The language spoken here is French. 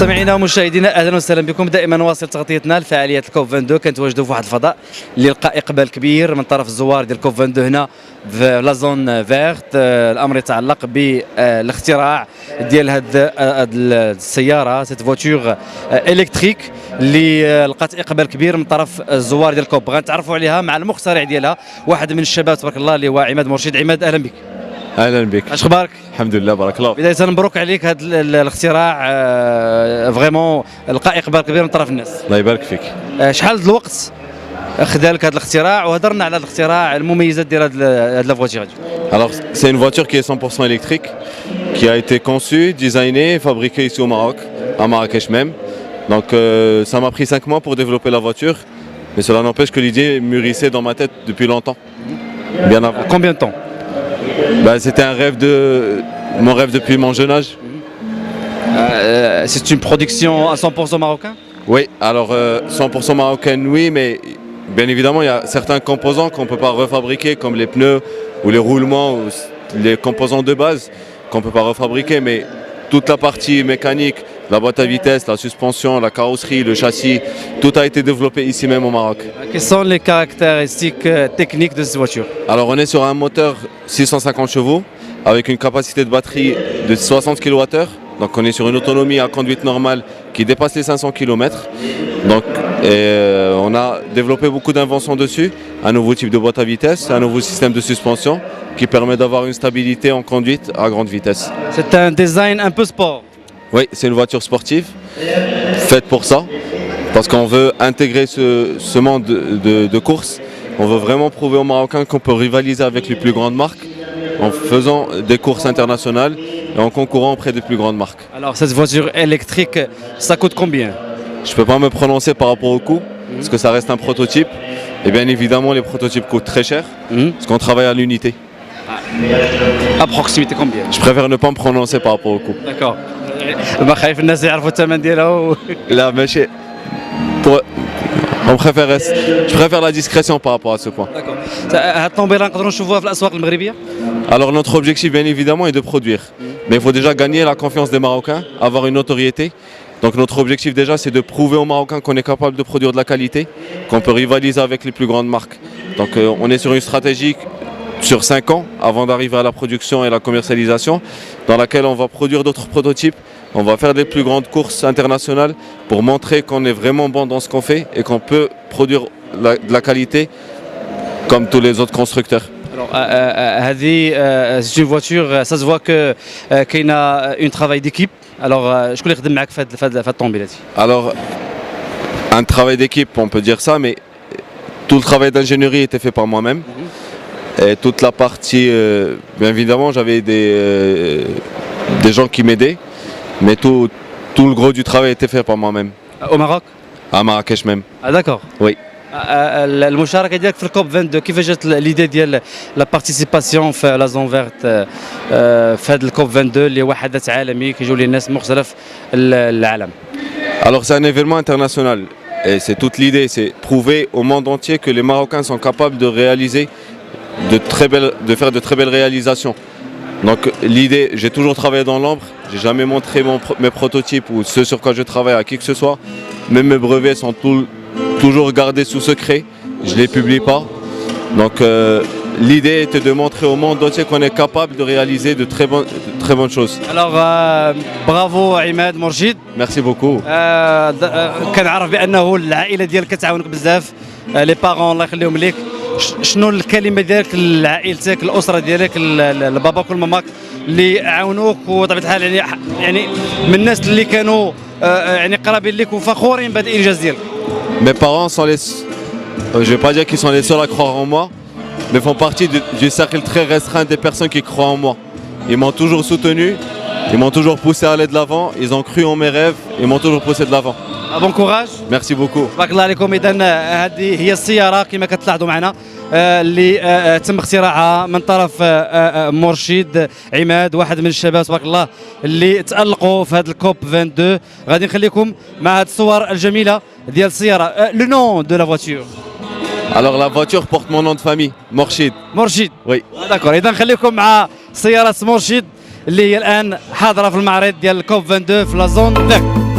مستمعينا ومشاهدينا اهلا وسهلا بكم. دائما نواصل تغطيتنا لفعاليات الكوب 22. كنتواجدوا في واحد الفضاء اللي لقى اقبال كبير من طرف الزوار ديال الكوب 22 هنا في لا زون فيرت. الامر يتعلق بالاختراع ديال هاد السياره، سيت فواتور الكتريك اللي لقات اقبال كبير من طرف الزوار ديال الكوب. غنتعرفوا عليها مع المخترع ديالها، واحد من الشباب تبارك الله اللي هو عماد مرشد. عماد اهلا بك. اهلا بك. اش اخبارك؟ الحمد لله بارك الله. بداية مبروك عليك هذا الاختراع، فريمون لقى اقبال كبير من طرف الناس. الله يبارك فيك. شحال د الوقت خدا لك هذا الاختراع، وهضرنا على الاختراع المميزات ديال هذه لا فواتور؟ Alors c'est une voiture qui est 100% électrique, qui a été conçue, designée et fabriquée ici au Maroc, à Marrakech même. Donc ça m'a pris 5 mois pour développer la voiture, mais cela n'empêche que l'idée mûrissait dans ma tête depuis longtemps. Bien avant. Combien de temps? C'était mon rêve depuis mon jeune âge. C'est une production à 100% marocain? Oui, alors 100% marocaine oui, mais bien évidemment il y a certains composants qu'on ne peut pas refabriquer, comme les pneus ou les roulements ou les composants de base qu'on ne peut pas refabriquer, mais toute la partie mécanique, la boîte à vitesse, la suspension, la carrosserie, le châssis, tout a été développé ici même au Maroc. Quelles sont les caractéristiques techniques de cette voiture? Alors on est sur un moteur 650 chevaux avec une capacité de batterie de 60 kWh. Donc on est sur une autonomie à conduite normale qui dépasse les 500 km. Donc on a développé beaucoup d'inventions dessus, un nouveau type de boîte à vitesse, un nouveau système de suspension qui permet d'avoir une stabilité en conduite à grande vitesse. C'est un design un peu sport. Oui, c'est une voiture sportive, faite pour ça, parce qu'on veut intégrer ce monde de course. On veut vraiment prouver aux Marocains qu'on peut rivaliser avec les plus grandes marques en faisant des courses internationales et en concourant auprès des plus grandes marques. Alors cette voiture électrique, ça coûte combien? Je ne peux pas me prononcer par rapport au coût, parce que ça reste un prototype. Et bien évidemment, les prototypes coûtent très cher, parce qu'on travaille à l'unité. Approximately combien? Je préfère ne pas me prononcer par rapport au coût. D'accord. ما خايف الناس يعرفوا الثمن ديالها. Là, mais je préfère la discrétion par rapport à ce point. D'accord. هاد الطوموبيله نقدروا نشوفوها في الاسواق المغربيه؟ Alors notre objectif bien évidemment est de produire. Mais il faut déjà gagner la confiance des Marocains, avoir une notoriété. Donc notre objectif déjà c'est de prouver aux Marocains qu'on est capable de produire de la qualité, qu'on peut rivaliser avec les plus grandes marques. Donc on est sur une stratégie sur 5 ans avant d'arriver à la production et la commercialisation, dans laquelle on va produire d'autres prototypes, on va faire les plus grandes courses internationales pour montrer qu'on est vraiment bon dans ce qu'on fait et qu'on peut produire de la qualité comme tous les autres constructeurs. Alors c'est une voiture, ça se voit que qu'il y a un travail d'équipe. Alors شكون اللي خدم معك في هاد الطوموبيله هادي؟ Alors un travail d'équipe, on peut dire ça, mais tout le travail d'ingénierie était fait par moi-même. Et toute la partie, bien évidemment, j'avais des gens qui m'aidaient, mais tout le gros du travail était fait par moi-même. Au Maroc? À Marrakech même. Ah d'accord. Oui. المشاركه ديالك في الكوب 22 كيفاش جات ليدي ديال لا بارتيسيباسيون في لا زون فيرت في هذا الكوب 22 اللي هو حدث عالمي كيجيو ليه الناس مختلف العالم؟ Alors c'est un événement international et c'est toute l'idée, c'est prouver au monde entier que les Marocains sont capables de réaliser de faire de très belles réalisations. Donc l'idée, j'ai toujours travaillé dans l'ombre, j'ai jamais montré mes prototypes ou ce sur quoi je travaille à qui que ce soit. Même mes brevets sont toujours gardés sous secret, je ne les publie pas. Donc l'idée était de montrer au monde entier qu'on est capable de réaliser de très bonnes choses. Alors bravo عماد مرشد. Merci beaucoup. كنعرف بانه العائله ديالك كتعاونك بزاف، لي بارون الله يخليهم ليك. شنو الكلمه ديالك لعائلتك، الاسره ديالك، لباباك والماماك اللي عاونوك وطبيعه الحال يعني من الناس اللي كانوا يعني قرابين لك وفخورين بهذا الانجاز ديالك؟ Mes parents sont je vais pas dire qu'ils sont les seuls à croire en moi, mais font partie du cercle très restreint des personnes qui croient en moi. Ils m'ont toujours soutenu, ils m'ont toujours poussé à aller de l'avant, ils ont cru en mes rêves, ils m'ont toujours poussé de l'avant. Bon courage. Merci beaucoup. بارك الله عليكم. اذا هذه هي السياره كما كتلاحظوا معنا اللي تم اختراعها من طرف مرشد عماد، واحد من الشباب تبارك الله اللي تألقوا في هذا الكوب 22. غادي نخليكم مع هذه الصور الجميله ديال السياره. لو نون دو لا فواتور؟ Alors la voiture porte mon nom de famille, Morchid. مرشد. Oui. داكور. اذا نخليكم مع سياره مرشد اللي هي الان حاضره في المعرض ديال الكوب 22 في لا زون فيرت.